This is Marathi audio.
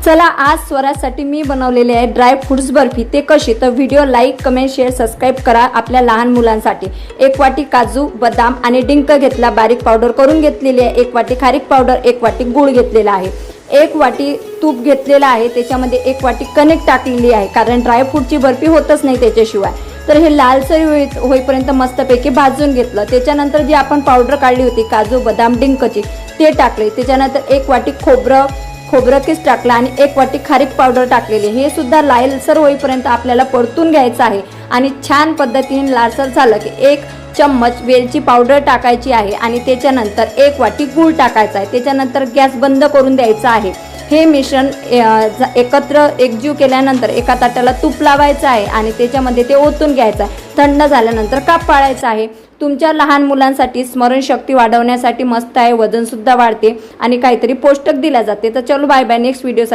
चला आज स्वराजसाठी मी बनवलेले आहे ड्राय फ्रूट्स बर्फी। ते कशी तर video like comment share subscribe करा आपल्या लहान मुलांसाठी। 1 वाटी काजू बदाम आणि डिंक घेतला, बारीक पावडर करून घेतलेली आहे। 1 वाटी खारीक पावडर, 1 वाटी गूळ घेतलेला आहे, 1 वाटी तूप घेतलेला आहे, त्याच्यामध्ये 1 वाटी कणिक टाकलेली आहे, कारण ड्राय फ्रूटची बर्फी होतच नाही त्याच्याशिवाय। तर हे लालसर होईपर्यंत मस्तपैकी भाजून घेतलं। त्याच्यानंतर जी आपण पावडर काढली होती काजू बदाम डिंकची ते टाकले। त्याच्यानंतर 1 वाटी खोबरं किस टाकला आणि 1 वाटी खारीक पावडर टाकलेली। हे सुद्धा लालसर होईपर्यंत आपल्याला परतून घ्यायचं आहे आणि छान पद्धतीने लालसर झालं की 1 चम्मच वेलची पावडर टाकायची आहे आणि त्याच्यानंतर 1 वाटी गूळ टाकायचा आहे। त्याच्यानंतर गॅस बंद करून द्यायचा आहे। हे मिश्रण एकत्र एकजीव केल्यानंतर एका ताटाला तूप लावायचं आहे आणि त्याच्यामध्ये ते ओतून घ्यायचं आहे। थंड झाल्यानंतर काप पाडायचा आहे। तुमच्या लहान मुलांसाठी स्मरणशक्ती वाढवण्यासाठी मस्त आहे, वजन सुद्धा वाढते आणि काहीतरी पौष्टिक दिल्या जाते। तर चलो बाय बाय, नेक्स्ट व्हिडिओ